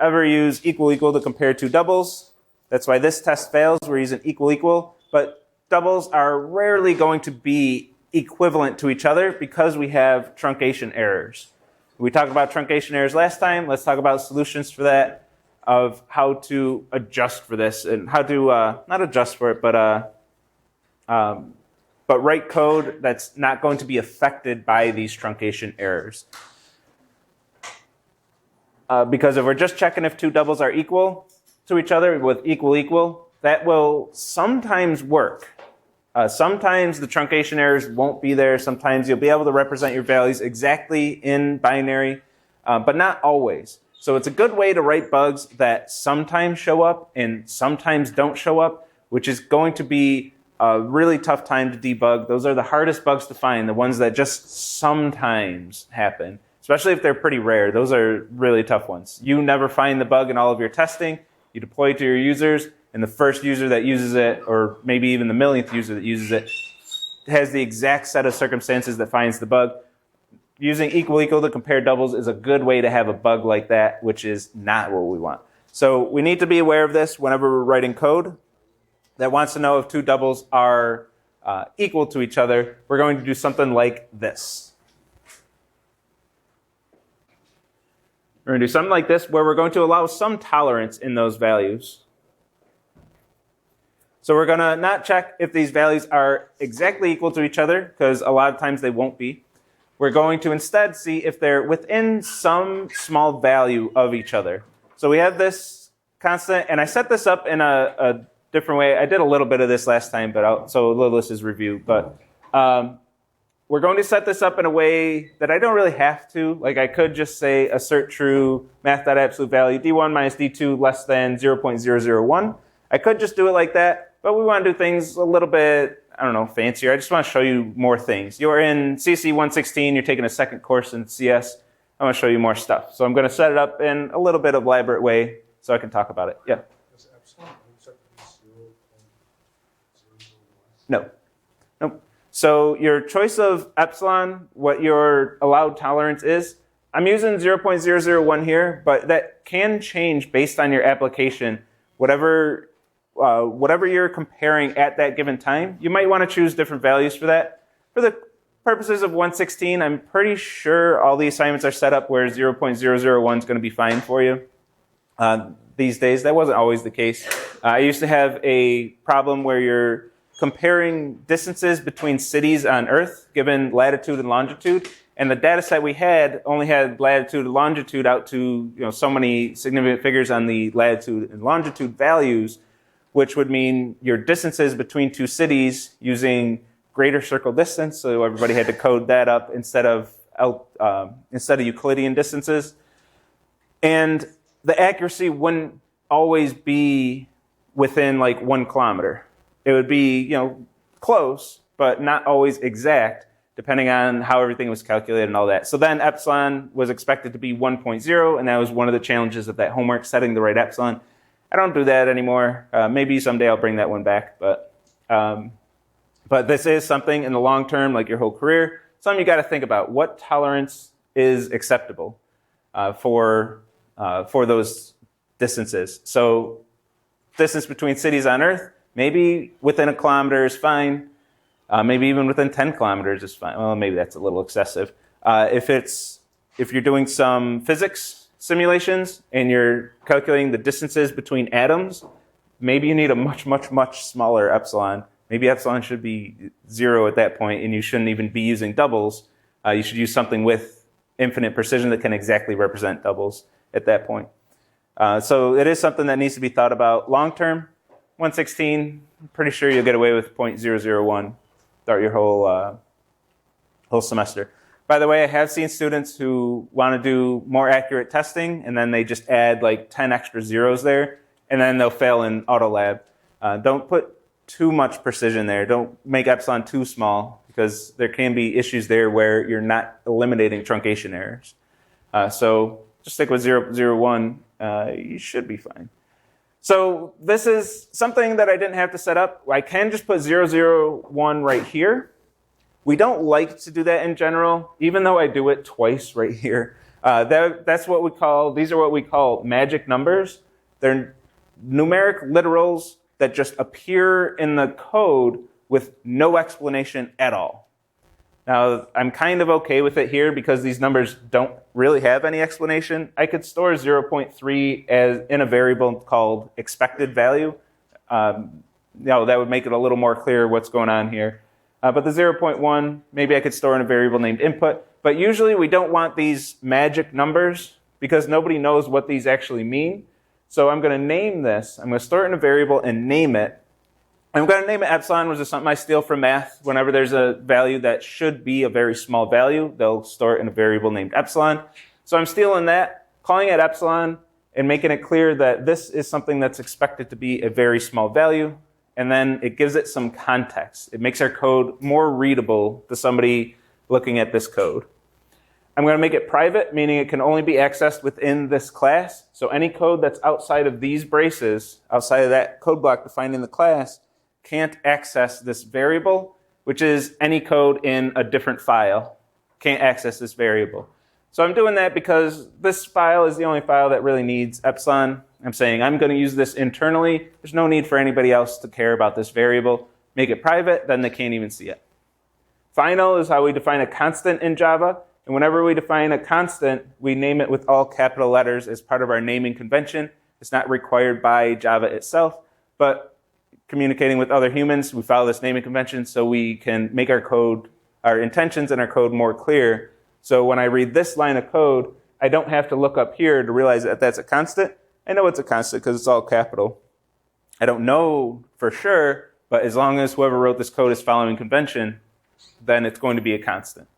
ever use equal equal to compare two doubles. That's why this test fails. We're using equal equal, but doubles are rarely going to be equivalent to each other because we have truncation errors. We talked about truncation errors last time. Let's talk about solutions for that, of how to adjust for this and how to not adjust for it, but write code that's not going to be affected by these truncation errors. Because if we're just checking if two doubles are equal to each other with equal equal, that will sometimes work. Sometimes the truncation errors won't be there. Sometimes you'll be able to represent your values exactly in binary, but not always. So it's a good way to write bugs that sometimes show up and sometimes don't show up, which is going to be a really tough time to debug. Those are the hardest bugs to find, the ones that just sometimes happen. Especially if they're pretty rare. Those are really tough ones. You never find the bug in all of your testing. You deploy it to your users, and the first user that uses it, or maybe even the millionth user that uses it, has the exact set of circumstances that finds the bug. Using equal equal to compare doubles is a good way to have a bug like that, which is not what we want. So we need to be aware of this whenever we're writing code that wants to know if two doubles are equal to each other. We're going to do something like this. We're going to do something like this where we're going to allow some tolerance in those values. So we're going to not check if these values are exactly equal to each other, because a lot of times they won't be. We're going to instead see if they're within some small value of each other. So we have this constant, and I set this up in a different way. I did a little bit of this last time, but so a little this is review. But we're going to set this up in a way that I don't really have to. Like I could just say assert true math.absolute value d1 minus d2 less than 0.001. I could just do it like that, but we want to do things a little bit, I don't know, fancier. I just want to show you more things. You're in CSE 116, you're taking a second course in CS. I want to show you more stuff. So I'm going to set it up in a little bit elaborate way so I can talk about it. Yeah? Does epsilon set to be 0.001? No. Nope. So your choice of epsilon, what your allowed tolerance is, I'm using 0.001 here, but that can change based on your application. Whatever you're comparing at that given time, you might want to choose different values for that. For the purposes of 116, I'm pretty sure all the assignments are set up where 0.001 is going to be fine for you. These days, that wasn't always the case. I used to have a problem where you're comparing distances between cities on Earth, given latitude and longitude, and the data set we had only had latitude and longitude out to so many significant figures on the latitude and longitude values, which would mean your distances between two cities using greater circle distance, so everybody had to code that up instead of Euclidean distances. And the accuracy wouldn't always be within like 1 kilometer. It would be, close, but not always exact, depending on how everything was calculated and all that. So then epsilon was expected to be 1.0, and that was one of the challenges of that homework, setting the right epsilon. I don't do that anymore. Maybe someday I'll bring that one back, but this is something in the long term, like your whole career, something you got to think about. What tolerance is acceptable for those distances? So distance between cities on Earth, maybe within 1 kilometer is fine. Maybe even within 10 kilometers is fine. Well, maybe that's a little excessive. If you're doing some physics simulations and you're calculating the distances between atoms, maybe you need a much, much, much smaller epsilon. Maybe epsilon should be 0 at that point, and you shouldn't even be using doubles. You should use something with infinite precision that can exactly represent doubles at that point. So it is something that needs to be thought about long term. 116, I'm pretty sure you'll get away with 0.001 throughout your whole semester. By the way, I have seen students who want to do more accurate testing, and then they just add like 10 extra zeros there, and then they'll fail in AutoLab. Don't put too much precision there. Don't make epsilon too small, because there can be issues there where you're not eliminating truncation errors. So just stick with 0.001. You should be fine. So this is something that I didn't have to set up. I can just put 0.001 right here. We don't like to do that in general, even though I do it twice right here. That's what we call, these are what we call magic numbers. They're numeric literals that just appear in the code with no explanation at all. Now, I'm kind of okay with it here because these numbers don't really have any explanation. I could store 0.3 as in a variable called expected value. That would make it a little more clear what's going on here. But the 0.1, maybe I could store in a variable named input. But usually we don't want these magic numbers because nobody knows what these actually mean. So I'm going to name this. I'm going to store it in a variable and name it. I'm going to name it epsilon, which is something I steal from math. Whenever there's a value that should be a very small value, they'll store it in a variable named epsilon. So I'm stealing that, calling it epsilon, and making it clear that this is something that's expected to be a very small value. And then it gives it some context. It makes our code more readable to somebody looking at this code. I'm going to make it private, meaning it can only be accessed within this class. So any code that's outside of these braces, outside of that code block defined in the class, can't access this variable, which is any code in a different file. Can't access this variable. So I'm doing that because this file is the only file that really needs epsilon. I'm saying I'm going to use this internally. There's no need for anybody else to care about this variable. Make it private, then they can't even see it. Final is how we define a constant in Java. And whenever we define a constant, we name it with all capital letters as part of our naming convention. It's not required by Java itself, but communicating with other humans, we follow this naming convention so we can make our code, our intentions in our code more clear. So when I read this line of code, I don't have to look up here to realize that that's a constant. I know it's a constant because it's all capital. I don't know for sure, but as long as whoever wrote this code is following convention, then it's going to be a constant.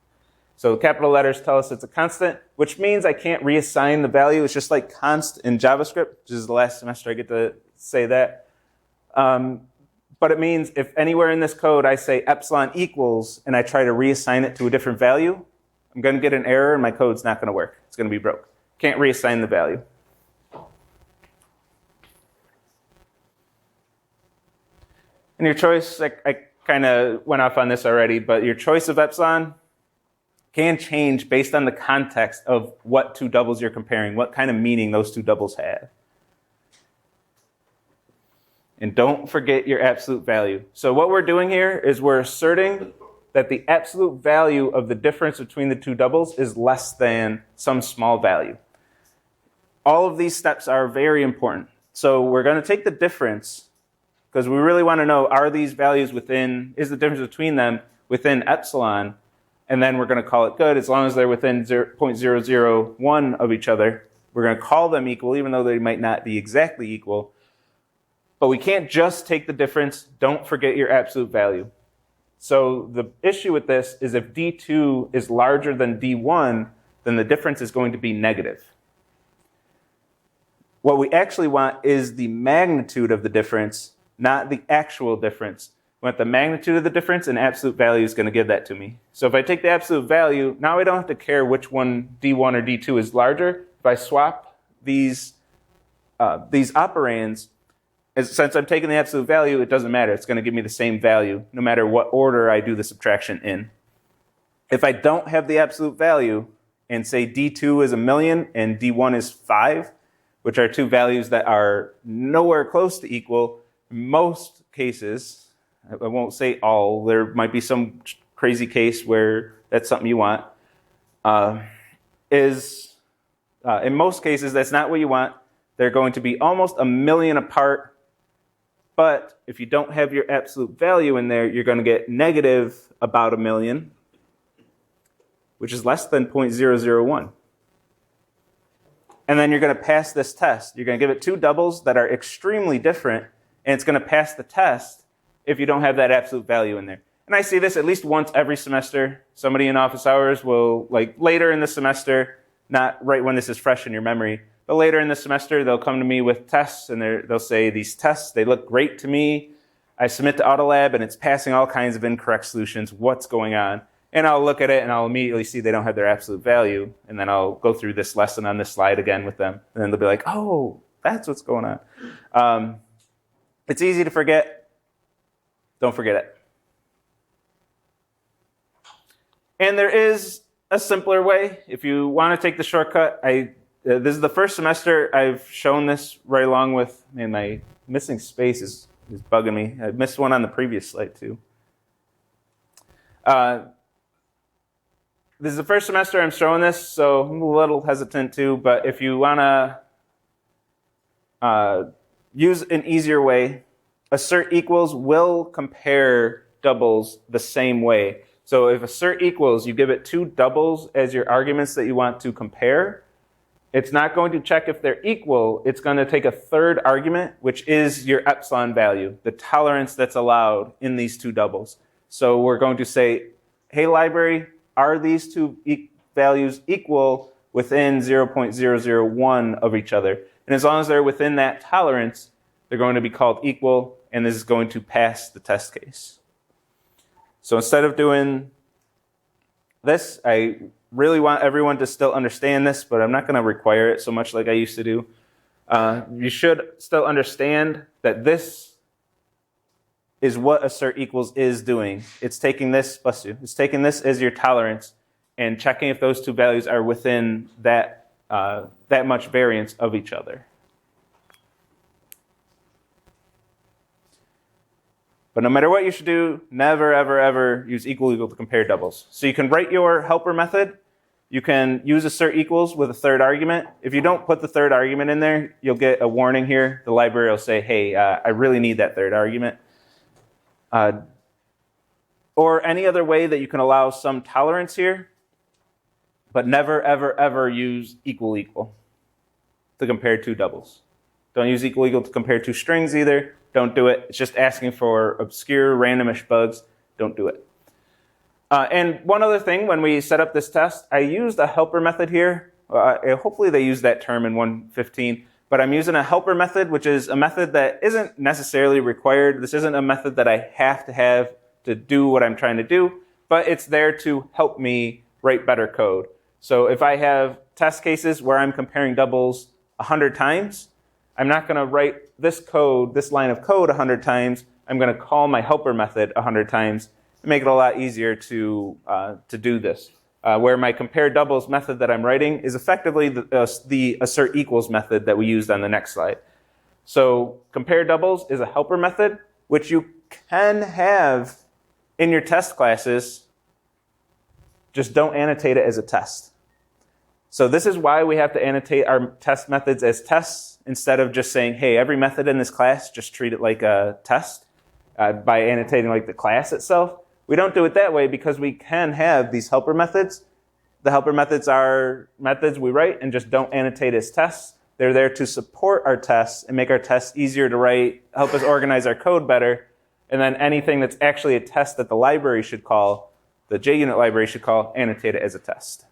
So capital letters tell us it's a constant, which means I can't reassign the value. It's just like const in JavaScript, which is the last semester I get to say that. But it means if anywhere in this code I say epsilon equals and I try to reassign it to a different value, I'm going to get an error and my code's not going to work. It's going to be broke. Can't reassign the value. And your choice, I kind of went off on this already, but your choice of epsilon can change based on the context of what two doubles you're comparing, what kind of meaning those two doubles have. And don't forget your absolute value. So what we're doing here is we're asserting that the absolute value of the difference between the two doubles is less than some small value. All of these steps are very important. So we're going to take the difference, because we really want to know, are these values within, is the difference between them within epsilon? And then we're going to call it good. As long as they're within 0.001 of each other, we're going to call them equal, even though they might not be exactly equal. But we can't just take the difference. Don't forget your absolute value. So the issue with this is if D2 is larger than D1, then the difference is going to be negative. What we actually want is the magnitude of the difference, not the actual difference. We want the magnitude of the difference, and absolute value is going to give that to me. So if I take the absolute value, now I don't have to care which one, D1 or D2, is larger. If I swap these operands, since I'm taking the absolute value, it doesn't matter. It's going to give me the same value, no matter what order I do the subtraction in. If I don't have the absolute value, and say D2 is 1,000,000 and D1 is 5, which are two values that are nowhere close to equal, in most cases, I won't say all, there might be some crazy case where that's something you want, in most cases, that's not what you want. They're going to be almost 1,000,000 apart. But if you don't have your absolute value in there, you're going to get negative about 1,000,000, which is less than 0.001. And then you're going to pass this test. You're going to give it two doubles that are extremely different, and it's going to pass the test if you don't have that absolute value in there. And I see this at least once every semester. Somebody in office hours will, like later in the semester, not right when this is fresh in your memory, but later in the semester, they'll come to me with tests, and they'll say, these tests, they look great to me. I submit to Autolab, and it's passing all kinds of incorrect solutions. What's going on? And I'll look at it, and I'll immediately see they don't have their absolute value. And then I'll go through this lesson on this slide again with them. And then they'll be like, oh, that's what's going on. It's easy to forget. Don't forget it. And there is a simpler way. If you want to take the shortcut, this is the first semester I've shown this right along with, man, my missing space is bugging me. I missed one on the previous slide too. This is the first semester I'm showing this, so I'm a little hesitant too, but if you want to use an easier way, assert equals will compare doubles the same way. So if assert equals, you give it two doubles as your arguments that you want to compare, it's not going to check if they're equal. It's going to take a third argument, which is your epsilon value, the tolerance that's allowed in these two doubles. So we're going to say, hey, library, are these two values equal within 0.001 of each other? And as long as they're within that tolerance, they're going to be called equal, and this is going to pass the test case. So instead of doing this, I really want everyone to still understand this, but I'm not going to require it so much like I used to do. You should still understand that this is what assert equals is doing. It's taking this, bless you, it's taking this as your tolerance and checking if those two values are within that much variance of each other. But no matter what you should do, never, ever, ever use equal to compare doubles. So you can write your helper method. You can use assert equals with a third argument. If you don't put the third argument in there, you'll get a warning here. The library will say, hey, I really need that third argument. Or any other way that you can allow some tolerance here, but never, ever, ever use equal to compare two doubles. Don't use equal to compare two strings either. Don't do it. It's just asking for obscure, randomish bugs. Don't do it. And one other thing, when we set up this test, I used a helper method here. Hopefully they use that term in 115, but I'm using a helper method, which is a method that isn't necessarily required. This isn't a method that I have to do what I'm trying to do, but it's there to help me write better code. So if I have test cases where I'm comparing doubles 100 times, I'm not going to write this line of code 100 times. I'm going to call my helper method 100 times and make it a lot easier to do this. Where my compare doubles method that I'm writing is effectively the assert equals method that we used on the next slide. So compare doubles is a helper method, which you can have in your test classes. Just don't annotate it as a test. So this is why we have to annotate our test methods as tests instead of just saying, hey, every method in this class, just treat it like a test by annotating like the class itself. We don't do it that way because we can have these helper methods. The helper methods are methods we write and just don't annotate as tests. They're there to support our tests and make our tests easier to write, help us organize our code better. And then anything that's actually a test that the library should call, the JUnit library should call, annotate it as a test.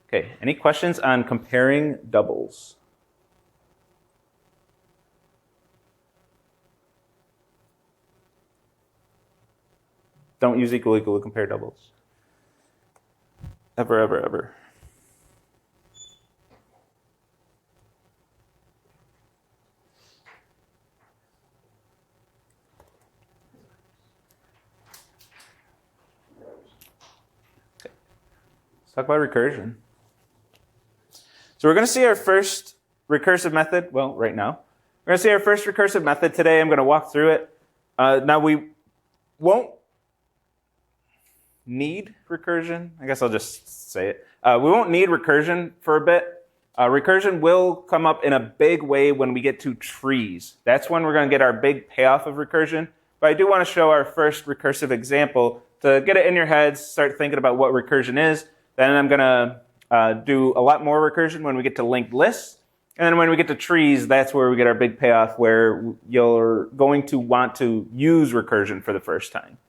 Okay, any questions on comparing doubles? Don't use equal to compare doubles. Ever, ever, ever. Okay. Let's talk about recursion. So we're going to see our first recursive method, well, right now. We're going to see our first recursive method today. I'm going to walk through it. Now we won't need recursion. I guess I'll just say it. We won't need recursion for a bit. Recursion will come up in a big way when we get to trees. That's when we're going to get our big payoff of recursion. But I do want to show our first recursive example to get it in your heads, start thinking about what recursion is. Then I'm going to do a lot more recursion when we get to linked lists. And then when we get to trees, that's where we get our big payoff, where you're going to want to use recursion for the first time.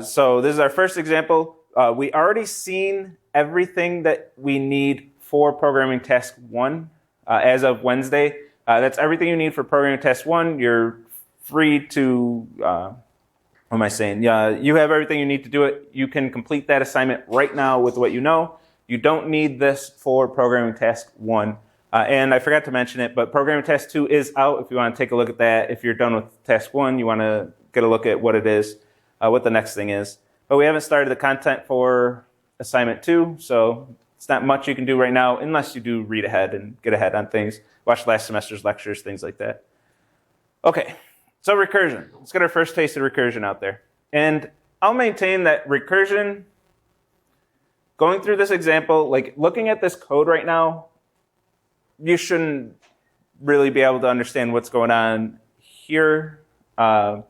So this is our first example. We already seen everything that we need for programming task 1 as of Wednesday. That's everything you need for programming task 1. You're free to, what am I saying? You have everything you need to do it. You can complete that assignment right now with what you know. You don't need this for programming task 1. And I forgot to mention it, but programming task 2 is out if you want to take a look at that. If you're done with task 1, you want to get a look at what it is. what the next thing is. But we haven't started the content for assignment 2, so it's not much you can do right now unless you do read ahead and get ahead on things, watch last semester's lectures, things like that. Okay, so recursion. Let's get our first taste of recursion out there. And I'll maintain that recursion, going through this example, like looking at this code right now, you shouldn't really be able to understand what's going on here. But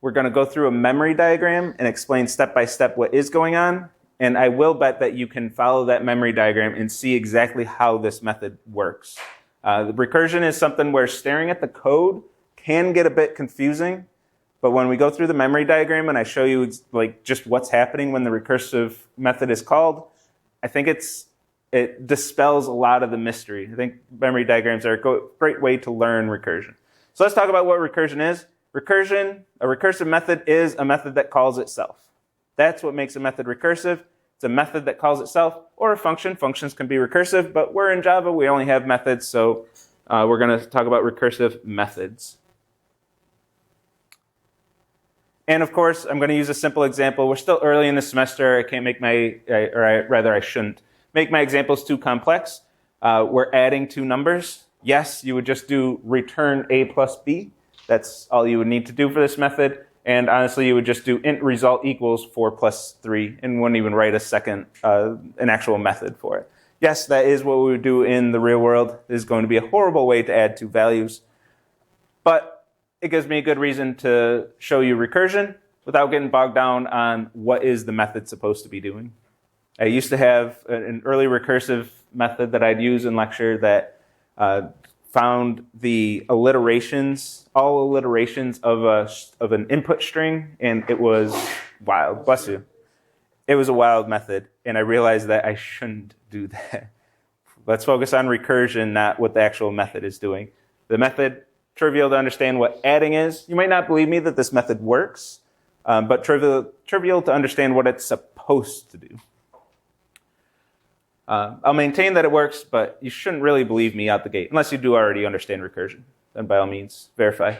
we're going to go through a memory diagram and explain step by step what is going on. And I will bet that you can follow that memory diagram and see exactly how this method works. The recursion is something where staring at the code can get a bit confusing. But when we go through the memory diagram and I show you like just what's happening when the recursive method is called, I think it dispels a lot of the mystery. I think memory diagrams are a great way to learn recursion. So let's talk about what recursion is. Recursion, a recursive method, is a method that calls itself. That's what makes a method recursive. It's a method that calls itself, or a function. Functions can be recursive, but we're in Java, we only have methods, so we're going to talk about recursive methods. And of course, I'm going to use a simple example. We're still early in the semester. I can't make I shouldn't make my examples too complex. We're adding two numbers. Yes, you would just do return a plus b. That's all you would need to do for this method. And honestly, you would just do int result equals 4 plus 3 and wouldn't even write an actual method for it. Yes, that is what we would do in the real world. This is going to be a horrible way to add two values. But it gives me a good reason to show you recursion without getting bogged down on what is the method supposed to be doing. I used to have an early recursive method that I'd use in lecture that found the alliterations, all alliterations of an input string, and it was wild. Bless you. It was a wild method, and I realized that I shouldn't do that. Let's focus on recursion, not what the actual method is doing. The method, trivial to understand what adding is. You might not believe me that this method works, but trivial to understand what it's supposed to do. I'll maintain that it works, but you shouldn't really believe me out the gate, unless you do already understand recursion. Then by all means, verify.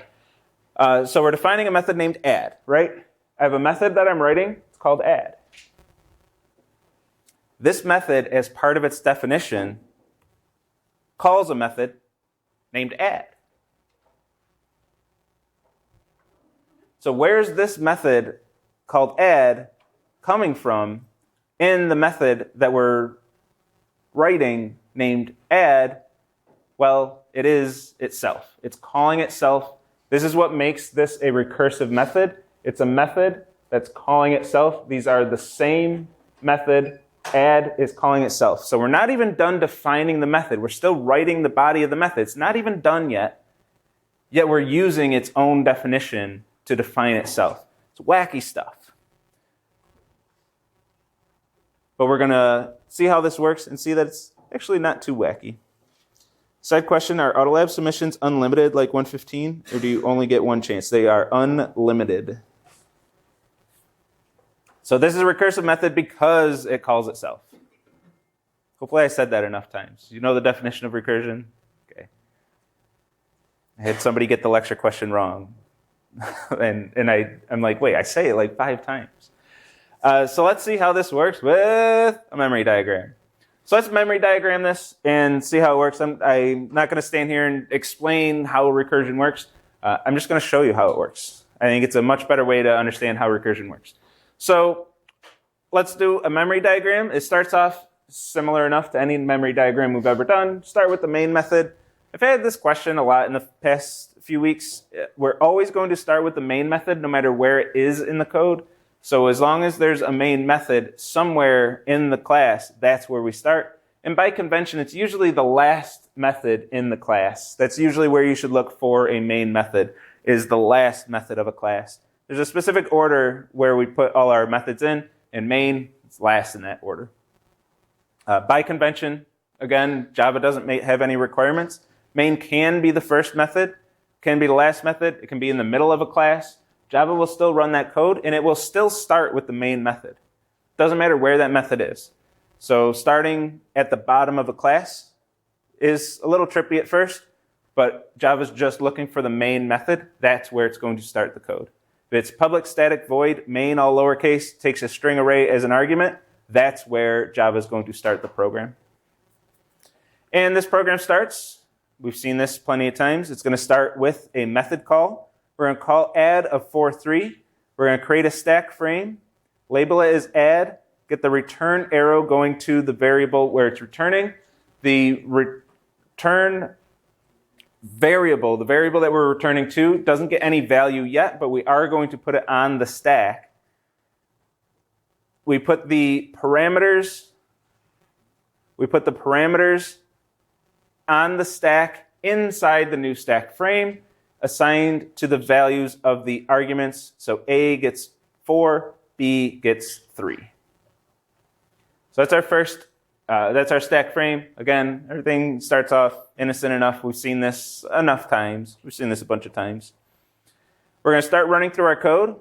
So we're defining a method named add, right? I have a method that I'm writing. It's called add. This method, as part of its definition, calls a method named add. So where's this method called add coming from in the method that we're writing named add? Well, it is itself. It's calling itself. This is what makes this a recursive method. It's a method that's calling itself. These are the same method. Add is calling itself. So we're not even done defining the method. We're still writing the body of the method. It's not even done yet. Yet we're using its own definition to define itself. It's wacky stuff. But we're going to see how this works and see that it's actually not too wacky. Side question, are Autolab submissions unlimited like 115, or do you only get one chance? They are unlimited. So this is a recursive method because it calls itself. Hopefully I said that enough times. You know the definition of recursion? Okay. I had somebody get the lecture question wrong. and I'm like, wait, I say it like 5 times. So let's see how this works with a memory diagram. So let's memory diagram this and see how it works. I'm not going to stand here and explain how recursion works. I'm just going to show you how it works. I think it's a much better way to understand how recursion works. So let's do a memory diagram. It starts off similar enough to any memory diagram we've ever done. Start with the main method. I've had this question a lot in the past few weeks. We're always going to start with the main method no matter where it is in the code. So as long as there's a main method somewhere in the class, that's where we start. And by convention, it's usually the last method in the class. That's usually where you should look for a main method, is the last method of a class. There's a specific order where we put all our methods in, and main is last in that order. By convention, again, Java doesn't have any requirements. Main can be the first method, can be the last method, it can be in the middle of a class. Java will still run that code, and it will still start with the main method. Doesn't matter where that method is. So starting at the bottom of a class is a little trippy at first, but Java's just looking for the main method, that's where it's going to start the code. If it's public static void main all lowercase takes a string array as an argument, that's where Java is going to start the program. And this program starts, we've seen this plenty of times, it's going to start with a method call. We're going to call add of 4.3. We're going to create a stack frame, label it as add, get the return arrow going to the variable where it's returning. The return variable, the variable that we're returning to, doesn't get any value yet, but we are going to put it on the stack. We put the parameters on the stack inside the new stack frame, assigned to the values of the arguments. So A gets 4, B gets 3. So that's our first, that's our stack frame. Again, everything starts off innocent enough. We've seen this enough times. We've seen this a bunch of times. We're going to start running through our code.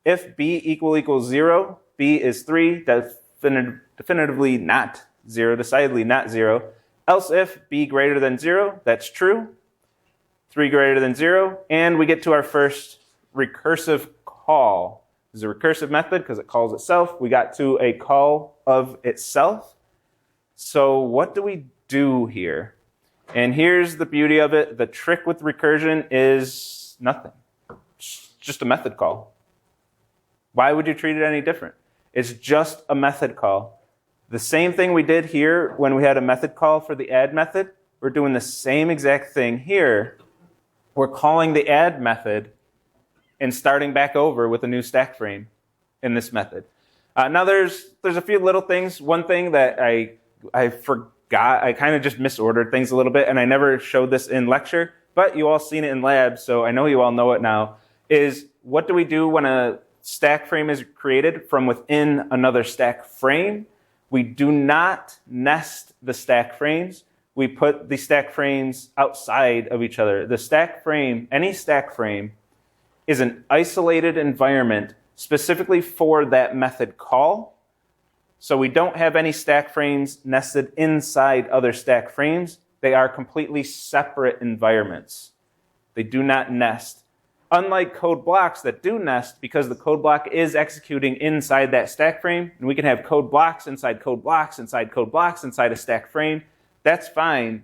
If B equals 0, B is 3, definitively not 0, decidedly not 0. Else if B greater than 0, that's true. 3 greater than 0, and we get to our first recursive call. This is a recursive method because it calls itself. We got to a call of itself. So what do we do here? And here's the beauty of it. The trick with recursion is nothing. It's just a method call. Why would you treat it any different? It's just a method call. The same thing we did here when we had a method call for the add method, we're doing the same exact thing here. We're calling the add method and starting back over with a new stack frame in this method. Now there's a few little things. One thing that I forgot, I kind of just misordered things a little bit, and I never showed this in lecture, but you all seen it in lab, so I know you all know it now, is what do we do when a stack frame is created from within another stack frame? We do not nest the stack frames. We put the stack frames outside of each other. The stack frame, any stack frame, is an isolated environment specifically for that method call. So we don't have any stack frames nested inside other stack frames. They are completely separate environments. They do not nest. Unlike code blocks that do nest, because the code block is executing inside that stack frame, and we can have code blocks inside code blocks inside code blocks inside a stack frame. That's fine,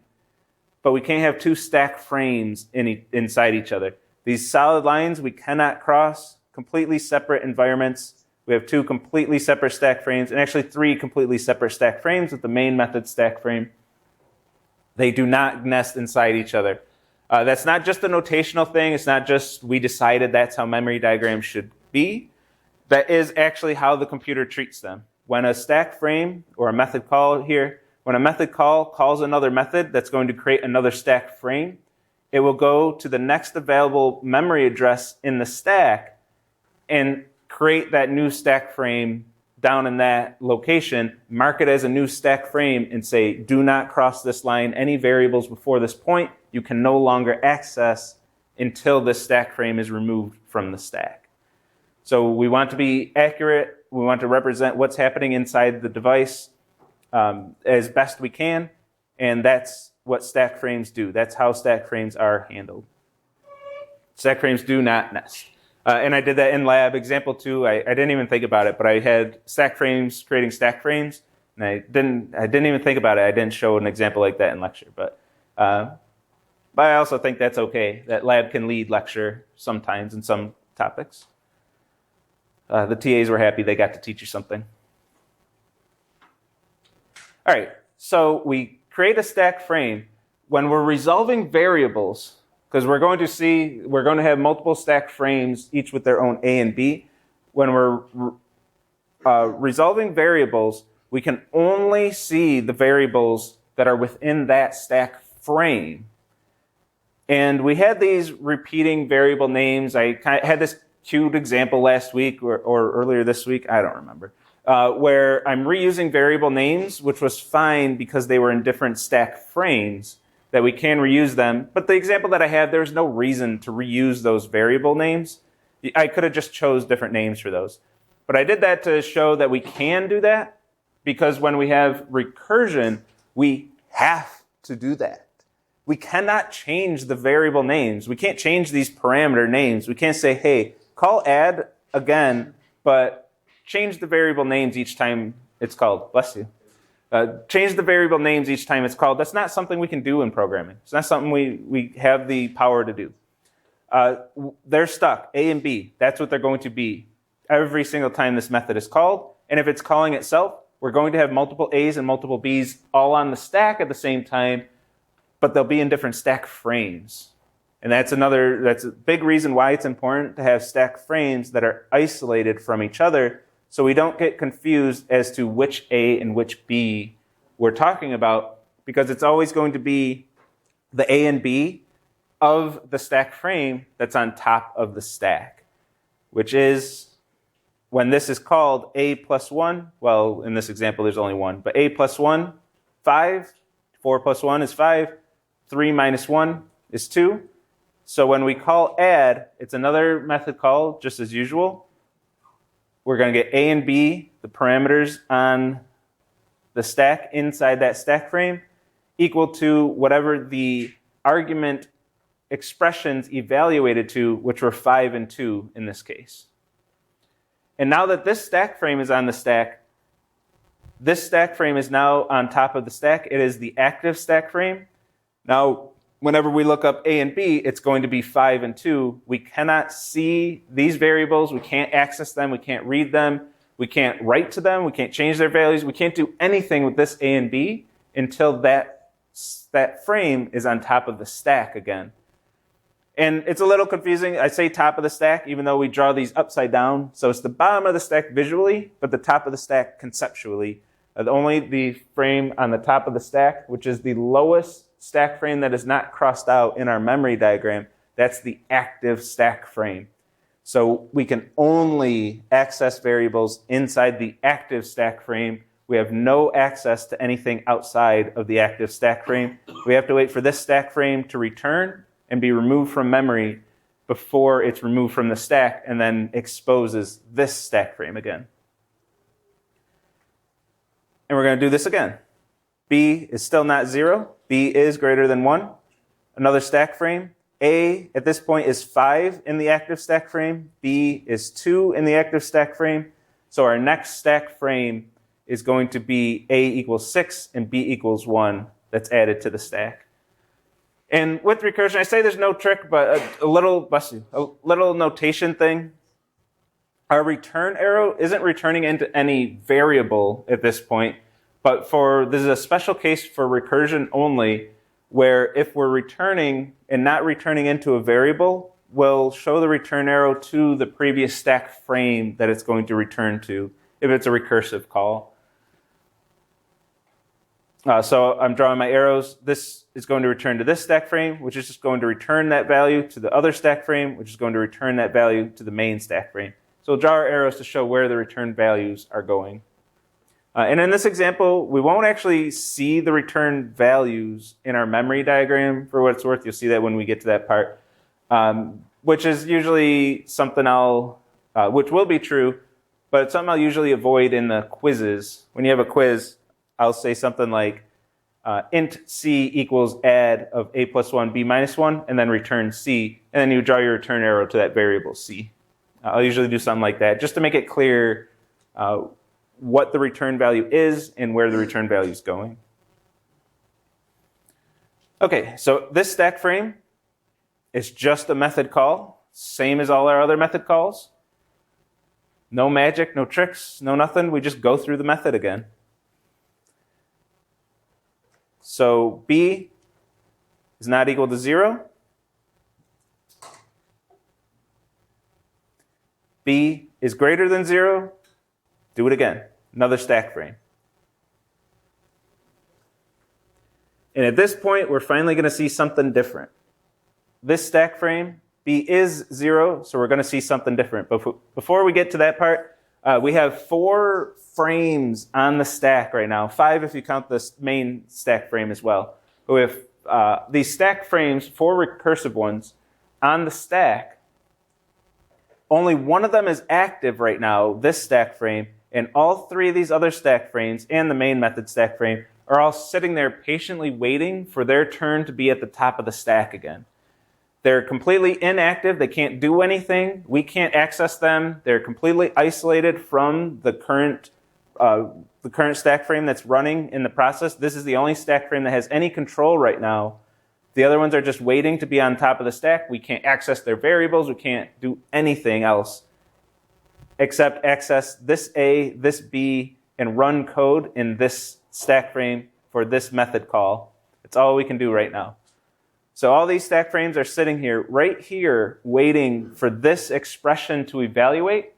but we can't have two stack frames inside each other. These solid lines we cannot cross, completely separate environments. We have two completely separate stack frames, and actually 3 completely separate stack frames with the main method stack frame. They do not nest inside each other. That's not just a notational thing. It's not just we decided that's how memory diagrams should be. That is actually how the computer treats them. When a stack frame, or a method call here, when a method call calls another method that's going to create another stack frame, it will go to the next available memory address in the stack and create that new stack frame down in that location, mark it as a new stack frame, and say, do not cross this line. Any variables before this point, you can no longer access until this stack frame is removed from the stack. So we want to be accurate. We want to represent what's happening inside the device as best we can, and that's what stack frames do. That's how stack frames are handled. Stack frames do not nest. And I did that in lab. Example 2, I didn't even think about it, but I had stack frames creating stack frames, and I didn't even think about it. I didn't show an example like that in lecture, but I also think that's okay. That lab can lead lecture sometimes in some topics. The TAs were happy they got to teach you something. All right, so we create a stack frame. When we're resolving variables, because we're going to have multiple stack frames, each with their own A and B. When we're resolving variables, we can only see the variables that are within that stack frame. And we had these repeating variable names. I had this cute example last week or earlier this week, I don't remember, where I'm reusing variable names, which was fine because they were in different stack frames, that we can reuse them. But the example that I had, there's no reason to reuse those variable names. I could have just chose different names for those. But I did that to show that we can do that, because when we have recursion, we have to do that. we cannot change the variable names. We can't change these parameter names. We can't say, hey, call add again, but change the variable names each time it's called. Bless you. Change the variable names each time it's called. That's not something we can do in programming. It's not something we have the power to do. They're stuck, A and B. That's what they're going to be every single time this method is called. And if it's calling itself, we're going to have multiple A's and multiple B's all on the stack at the same time, but they'll be in different stack frames. And that's a big reason why it's important to have stack frames that are isolated from each other, so we don't get confused as to which A and which B we're talking about, because it's always going to be the A and B of the stack frame that's on top of the stack, which is, when this is called A plus 1, well, in this example there's only 1, but A plus 1, 5, 4 plus 1 is 5, 3 minus 1 is 2. So when we call add, it's another method call, just as usual. We're going to get A and B, the parameters on the stack inside that stack frame, equal to whatever the argument expressions evaluated to, which were 5 and 2 in this case. And now that this stack frame is on the stack, this stack frame is now on top of the stack. It is the active stack frame. Now, whenever we look up A and B, it's going to be 5 and 2. We cannot see these variables. We can't access them. We can't read them. We can't write to them. We can't change their values. We can't do anything with this A and B until that frame is on top of the stack again. And it's a little confusing. I say top of the stack, even though we draw these upside down. So it's the bottom of the stack visually, but the top of the stack conceptually. Only the frame on the top of the stack, which is the lowest stack frame that is not crossed out in our memory diagram, that's the active stack frame. So we can only access variables inside the active stack frame. We have no access to anything outside of the active stack frame. We have to wait for this stack frame to return and be removed from memory before it's removed from the stack and then exposes this stack frame again. And we're going to do this again. B is still not 0. B is greater than 1. Another stack frame. A at this point is 5 in the active stack frame. B is 2 in the active stack frame. So our next stack frame is going to be A equals 6 and B equals 1 that's added to the stack. And with recursion, I say there's no trick, but a little notation thing. Our return arrow isn't returning into any variable at this point, but this is a special case for recursion only, where if we're returning and not returning into a variable, we'll show the return arrow to the previous stack frame that it's going to return to if it's a recursive call. So I'm drawing my arrows. This is going to return to this stack frame, which is just going to return that value to the other stack frame, which is going to return that value to the main stack frame. So we'll draw our arrows to show where the return values are going. And in this example, we won't actually see the return values in our memory diagram for what it's worth. You'll see that when we get to that part, which is usually something which will be true, but it's something I'll usually avoid in the quizzes. When you have a quiz, I'll say something like int c equals add of a plus 1, b minus 1, and then return c, and then you draw your return arrow to that variable c. I'll usually do something like that just to make it clear what the return value is and where the return value is going. Okay, so this stack frame is just a method call, same as all our other method calls. No magic, no tricks, no nothing. We just go through the method again. So b is not equal to 0. B is greater than 0. Do it again. Another stack frame. And at this point, we're finally going to see something different. This stack frame, B is 0, so we're going to see something different. But before we get to that part, we have 4 frames on the stack right now. 5 if you count this main stack frame as well. But we have these stack frames, 4 recursive ones, on the stack. Only one of them is active right now, this stack frame, and all 3 of these other stack frames and the main method stack frame are all sitting there patiently waiting for their turn to be at the top of the stack again. They're completely inactive. They can't do anything. We can't access them. They're completely isolated from the current stack frame that's running in the process. This is the only stack frame that has any control right now. The other ones are just waiting to be on top of the stack. We can't access their variables. We can't do anything else except access this A, this B, and run code in this stack frame for this method call. That's all we can do right now. So all these stack frames are sitting here, right here, waiting for this expression to evaluate,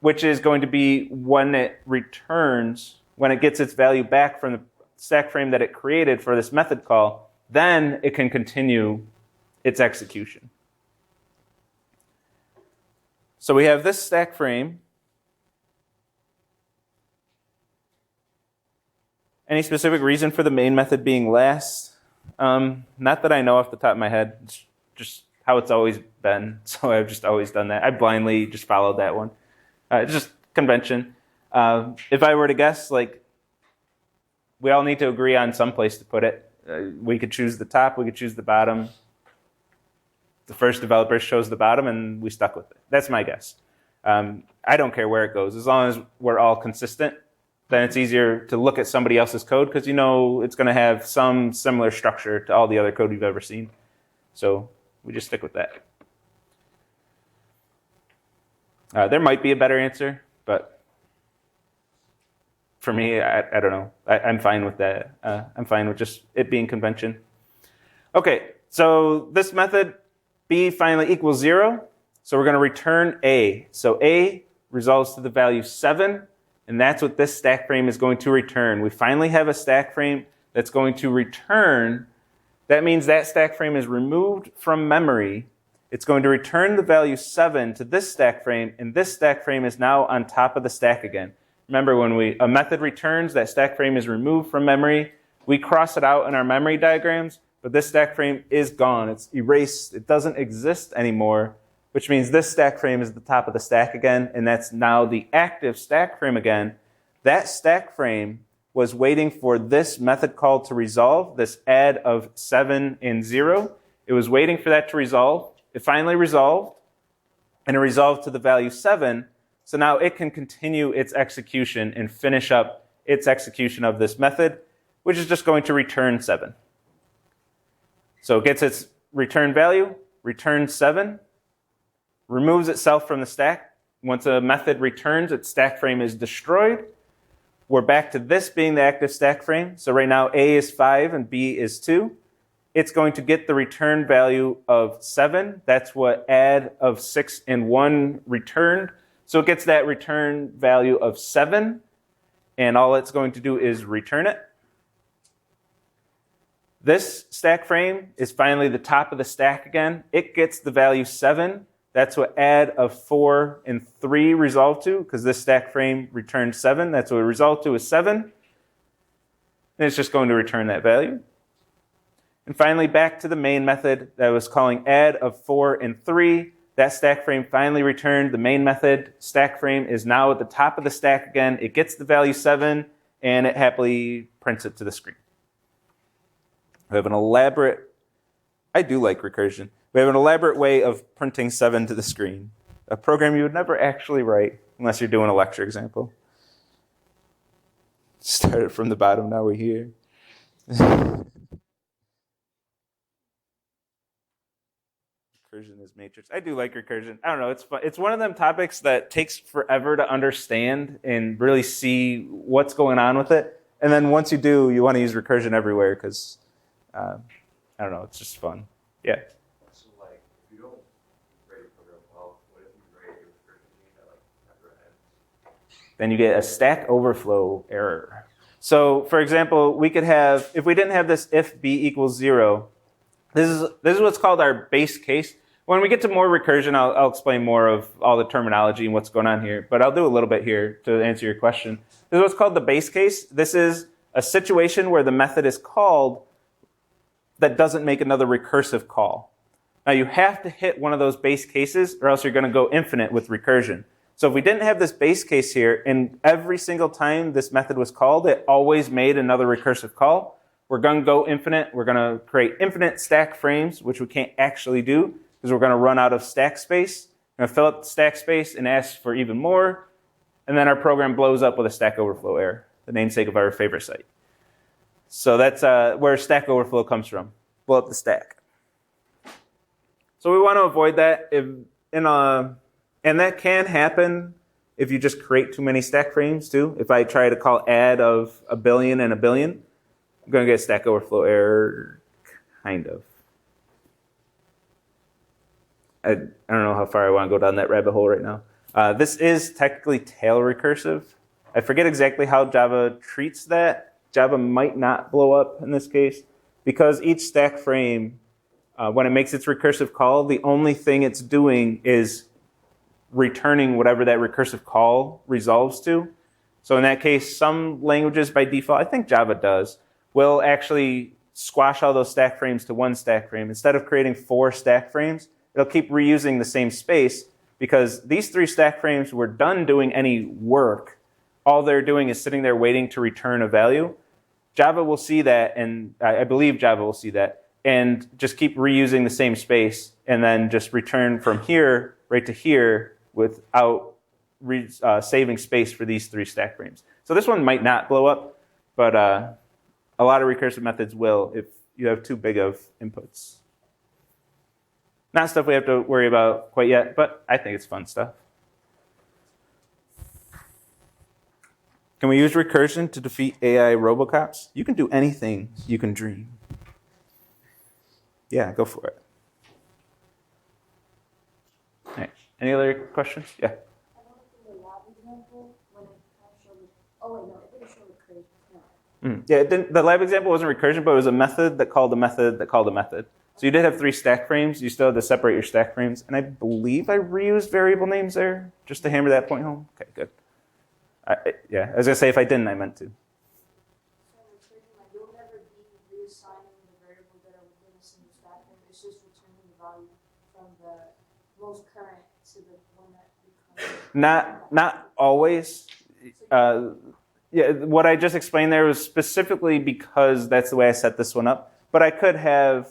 which is going to be when it returns, when it gets its value back from the stack frame that it created for this method call, then it can continue its execution. So we have this stack frame. Any specific reason for the main method being last? Not that I know off the top of my head. It's just how it's always been. So I've just always done that. I blindly just followed that one. It's just convention. If I were to guess, like, we all need to agree on some place to put it. We could choose the top. We could choose the bottom. The first developers chose the bottom, and we stuck with it. That's my guess. I don't care where it goes. As long as we're all consistent, then it's easier to look at somebody else's code because you know it's going to have some similar structure to all the other code you've ever seen. So we just stick with that. There might be a better answer, but for me, I don't know. I'm fine with that. I'm fine with just it being convention. Okay, so this method, B finally equals 0. So we're going to return A. So A resolves to the value 7. And that's what this stack frame is going to return. We finally have a stack frame that's going to return. That means that stack frame is removed from memory. It's going to return the value 7 to this stack frame, and this stack frame is now on top of the stack again. Remember, when a method returns, that stack frame is removed from memory. We cross it out in our memory diagrams, but this stack frame is gone. It's erased. It doesn't exist anymore, which means this stack frame is the top of the stack again, and that's now the active stack frame again. That stack frame was waiting for this method call to resolve, this add of 7 and 0. It was waiting for that to resolve. It finally resolved, and it resolved to the value 7. So now it can continue its execution and finish up its execution of this method, which is just going to return 7. So it gets its return value, returns 7, removes itself from the stack. Once a method returns, its stack frame is destroyed. We're back to this being the active stack frame. So right now A is 5 and B is 2. It's going to get the return value of 7. That's what add of 6 and 1 returned. So it gets that return value of 7, and all it's going to do is return it. This stack frame is finally the top of the stack again. It gets the value 7. That's what add of 4 and 3 resolve to, because this stack frame returned 7. That's what it resolved to is 7. And it's just going to return that value. And finally, back to the main method that was calling add of 4 and 3. That stack frame finally returned. The main method stack frame is now at the top of the stack again. It gets the value 7, and it happily prints it to the screen. We have an elaborate, I do like recursion. We have an elaborate way of printing 7 to the screen. A program you would never actually write unless you're doing a lecture example. Started from the bottom, now we're here. Recursion is matrix. I do like recursion. I don't know, it's fun. It's one of them topics that takes forever to understand and really see what's going on with it. And then once you do, you want to use recursion everywhere because, I don't know, it's just fun. Yeah. So, like, if you don't write a program well, what if you write a recursion gene that, like, never ends? Then you get a stack overflow error. So, for example, we could have, if we didn't have this if b equals 0, this is what's called our base case. When we get to more recursion, I'll explain more of all the terminology and what's going on here. But I'll do a little bit here to answer your question. This is what's called the base case. This is a situation where the method is called that doesn't make another recursive call. Now, you have to hit one of those base cases or else you're going to go infinite with recursion. So if we didn't have this base case here, and every single time this method was called, it always made another recursive call, we're going to go infinite. We're going to create infinite stack frames, which we can't actually do because we're going to run out of stack space. We're going to fill up the stack space and ask for even more. And then our program blows up with a Stack Overflow error, the namesake of our favorite site. So that's where Stack Overflow comes from. Blow up the stack. So we want to avoid that. And that can happen if you just create too many stack frames too. If I try to call add of a billion and a billion, I'm going to get a Stack Overflow error, kind of. I don't know how far I want to go down that rabbit hole right now. This is technically tail recursive. I forget exactly how Java treats that. Java might not blow up in this case because each stack frame, when it makes its recursive call, the only thing it's doing is returning whatever that recursive call resolves to. So in that case, some languages by default, I think Java does, will actually squash all those stack frames to one stack frame. Instead of creating 4 stack frames, it'll keep reusing the same space because these 3 stack frames were done doing any work. All they're doing is sitting there waiting to return a value. Java will see that, and I believe Java will see that, and just keep reusing the same space, and then just return from here right to here without saving space for these 3 stack frames. So this one might not blow up, but a lot of recursive methods will if you have too big of inputs. Not stuff we have to worry about quite yet, but I think it's fun stuff. Can we use recursion to defeat AI Robocops? You can do anything you can dream. Yeah, go for it. All right. Any other questions? Yeah. I went through the lab example when it showed it. Oh wait, no, it didn't show recursion. No. Yeah, the lab example wasn't recursion, but it was a method that called a method that called a method. So you did have 3 stack frames. You still had to separate your stack frames. And I believe I reused variable names there just to hammer that point home. Okay, good. Yeah, I was going to say if I didn't, I meant to. So recursion, like you'll never be reassigning the variable that are within a single stack frame. It's just returning the value from the most current to the one that becomes. Not always. Yeah, what I just explained there was specifically because that's the way I set this one up. But I could have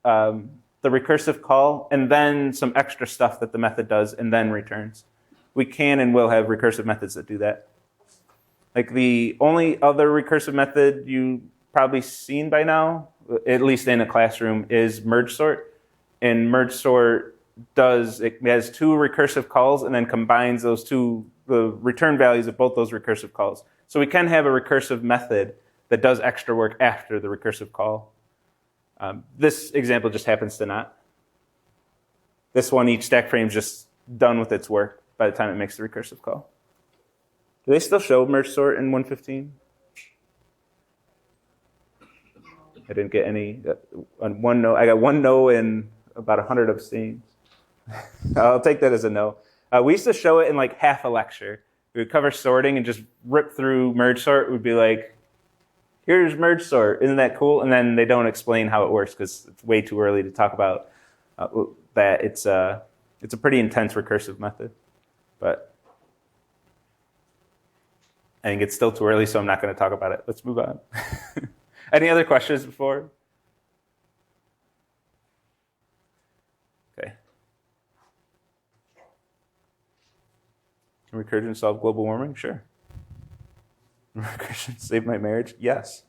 the recursive call and then some extra stuff that the method does and then returns. We can and will have recursive methods that do that. Like the only other recursive method you probably seen by now, at least in a classroom, is merge sort. And merge sort has 2 recursive calls and then combines the return values of both those recursive calls. So we can have a recursive method that does extra work after the recursive call. This example just happens to not. This one, each stack frame is just done with its work by the time it makes the recursive call. Do they still show merge sort in 115? I didn't get any. One no. I got 1 no and about 100 abstains. I'll take that as a no. We used to show it in like half a lecture. We would cover sorting and just rip through merge sort. We'd be like, here's merge sort. Isn't that cool? And then they don't explain how it works because it's way too early to talk about that. It's a pretty intense recursive method. But I think it's still too early, so I'm not going to talk about it. Let's move on. Any other questions before? Okay. Can recursion solve global warming? Sure. Recursion save my marriage? Yes.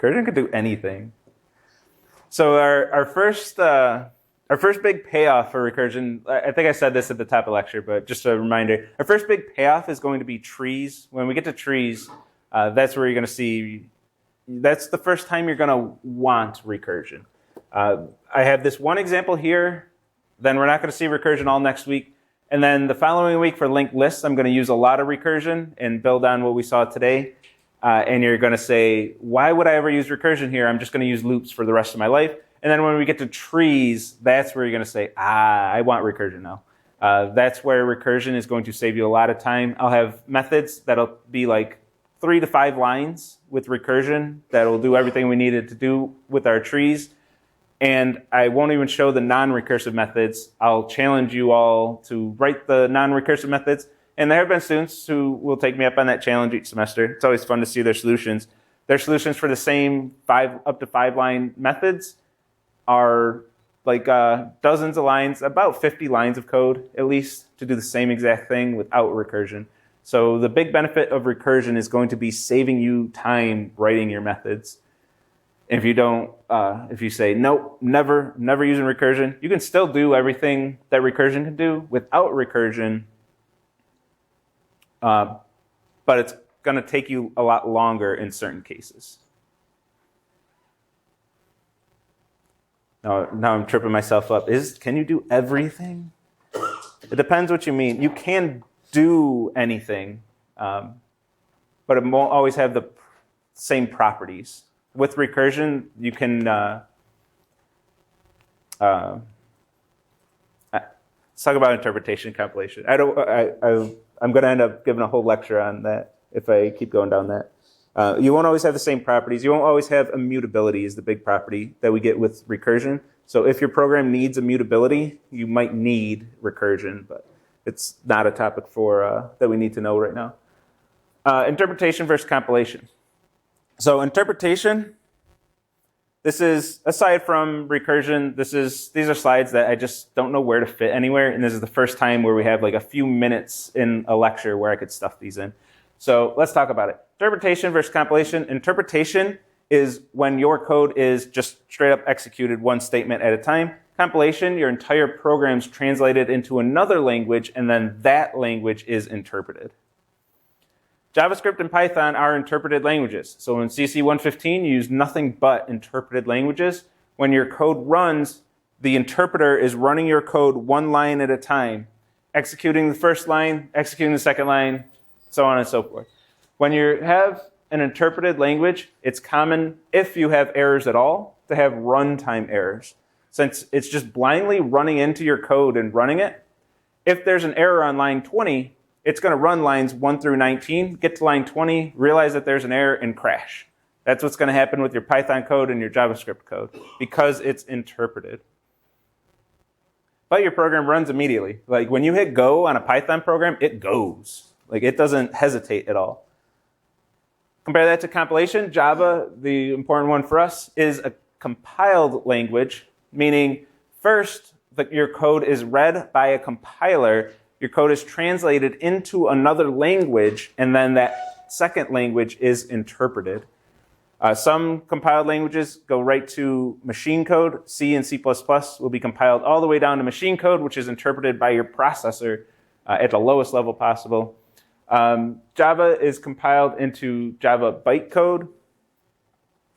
Recursion could do anything. So our first big payoff for recursion, I think I said this at the top of the lecture, but just a reminder, our first big payoff is going to be trees. When we get to trees, that's where you're going to see, that's the first time you're going to want recursion. I have this one example here, then we're not going to see recursion all next week. And then the following week for linked lists, I'm going to use a lot of recursion and build on what we saw today. And you're going to say, why would I ever use recursion here? I'm just going to use loops for the rest of my life. And then when we get to trees, that's where you're going to say, I want recursion now. That's where recursion is going to save you a lot of time. I'll have methods that'll be like 3 to 5 lines with recursion that'll do everything we needed to do with our trees. And I won't even show the non-recursive methods. I'll challenge you all to write the non-recursive methods. And there have been students who will take me up on that challenge each semester. It's always fun to see their solutions. Their solutions for the same up to 5 line methods are like dozens of lines, about 50 lines of code at least, to do the same exact thing without recursion. So the big benefit of recursion is going to be saving you time writing your methods. If you don't, if you say, nope, never using recursion, you can still do everything that recursion can do without recursion, but it's going to take you a lot longer in certain cases. Now I'm tripping myself up. Can you do everything? It depends what you mean. You can do anything, but it won't always have the same properties. With recursion, you can let's talk about interpretation and compilation. I'm going to end up giving a whole lecture on that if I keep going down that. You won't always have the same properties. You won't always have immutability is the big property that we get with recursion. So if your program needs immutability, you might need recursion, but it's not a topic for that we need to know right now. Interpretation versus compilation. So interpretation, this is, aside from recursion, these are slides that I just don't know where to fit anywhere, and this is the first time where we have like a few minutes in a lecture where I could stuff these in. So let's talk about it. Interpretation versus compilation. Interpretation is when your code is just straight up executed one statement at a time. Compilation, your entire program's translated into another language, and then that language is interpreted. JavaScript and Python are interpreted languages. So in CSE 115, you use nothing but interpreted languages. When your code runs, the interpreter is running your code one line at a time, executing the first line, executing the second line, so on and so forth. When you have an interpreted language, it's common, if you have errors at all, to have runtime errors. Since it's just blindly running into your code and running it, if there's an error on line 20, it's going to run lines 1 through 19, get to line 20, realize that there's an error, and crash. That's what's going to happen with your Python code and your JavaScript code, because it's interpreted. But your program runs immediately. Like when you hit go on a Python program, it goes. Like it doesn't hesitate at all. Compare that to compilation. Java, the important one for us, is a compiled language, meaning first your code is read by a compiler. Your code is translated into another language, and then that second language is interpreted. Some compiled languages go right to machine code. C and C++ will be compiled all the way down to machine code, which is interpreted by your processor at the lowest level possible. Java is compiled into Java bytecode,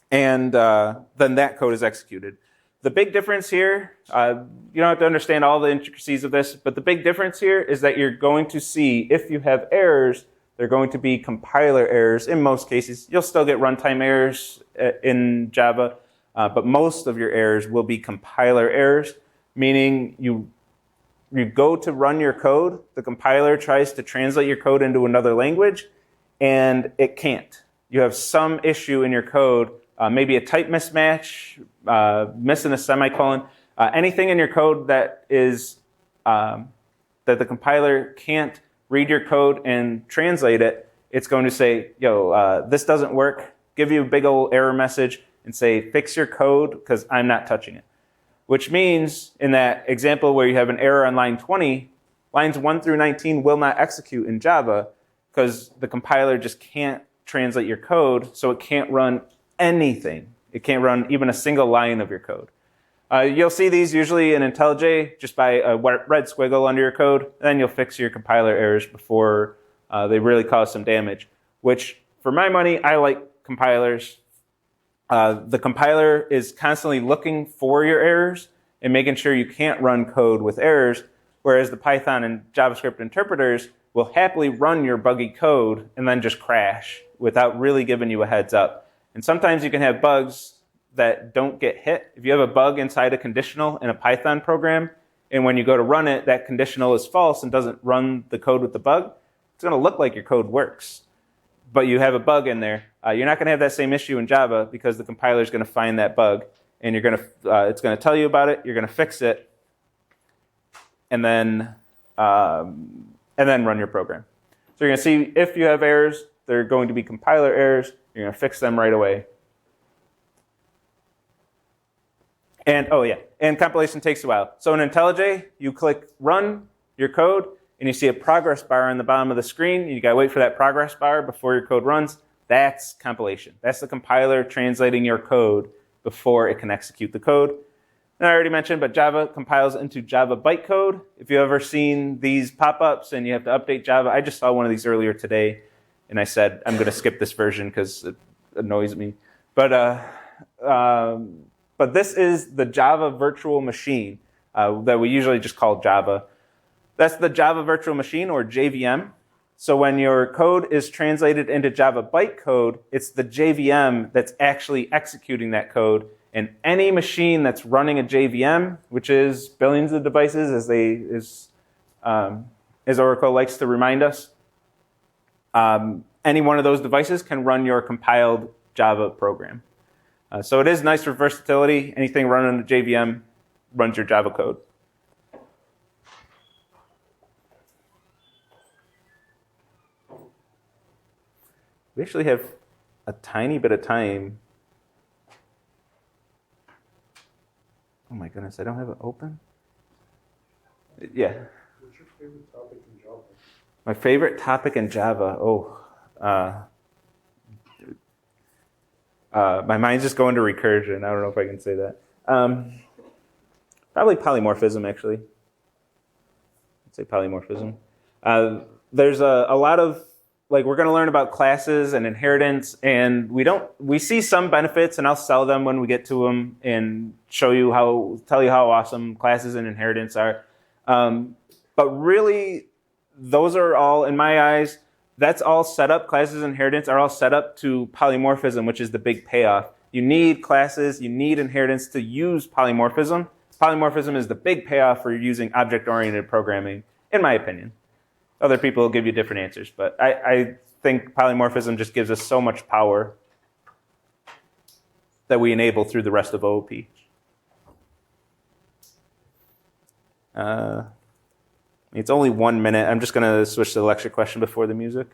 and then that code is executed. The big difference here, you don't have to understand all the intricacies of this, but the big difference here is that you're going to see, if you have errors, they're going to be compiler errors in most cases. You'll still get runtime errors in Java, but most of your errors will be compiler errors, meaning you go to run your code, the compiler tries to translate your code into another language, and it can't. You have some issue in your code, maybe a type mismatch, missing a semicolon, anything in your code that is that the compiler can't read your code and translate it. It's going to say, yo, this doesn't work, give you a big old error message, and say, fix your code because I'm not touching it. Which means, in that example where you have an error on line 20, lines 1 through 19 will not execute in Java because the compiler just can't translate your code, so it can't run anything. It can't run even a single line of your code. You'll see these usually in IntelliJ just by a red squiggle under your code, and then you'll fix your compiler errors before they really cause some damage, which, for my money, I like compilers. The compiler is constantly looking for your errors and making sure you can't run code with errors, whereas the Python and JavaScript interpreters will happily run your buggy code and then just crash without really giving you a heads up. And sometimes you can have bugs that don't get hit. If you have a bug inside a conditional in a Python program, and when you go to run it, that conditional is false and doesn't run the code with the bug, it's going to look like your code works. But you have a bug in there. You're not going to have that same issue in Java because the compiler is going to find that bug and it's gonna tell you about it. You're gonna fix it, and then run your program. So you're gonna see if you have errors. They're going to be compiler errors. You're gonna fix them right away. And and compilation takes a while. So in IntelliJ, you click run your code, and you see a progress bar on the bottom of the screen. You gotta wait for that progress bar before your code runs. That's compilation. That's the compiler translating your code before it can execute the code. And I already mentioned, but Java compiles into Java bytecode. If you've ever seen these pop-ups and you have to update Java, I just saw one of these earlier today, and I said, I'm going to skip this version because it annoys me. But this is the Java virtual machine that we usually just call Java. That's the Java virtual machine, or JVM. So when your code is translated into Java bytecode, it's the JVM that's actually executing that code. And any machine that's running a JVM, which is billions of devices, as Oracle likes to remind us, any one of those devices can run your compiled Java program. So it is nice for versatility. Anything running on a JVM runs your Java code. We actually have a tiny bit of time. Oh my goodness, I don't have it open? Yeah. What's your favorite topic in Java? My favorite topic in Java? My mind's just going to recursion. I don't know if I can say that. Probably polymorphism, actually. I'd say polymorphism. There's a lot of, we're going to learn about classes and inheritance, and we see some benefits, and I'll sell them when we get to them and tell you how awesome classes and inheritance are. But really, those are all, in my eyes, that's all set up. Classes and inheritance are all set up to polymorphism, which is the big payoff. You need classes, you need inheritance to use polymorphism. Polymorphism is the big payoff for using object-oriented programming, in my opinion. Other people will give you different answers, but I think polymorphism just gives us so much power that we enable through the rest of OOP. It's only 1 minute. I'm just going to switch to the lecture question before the music.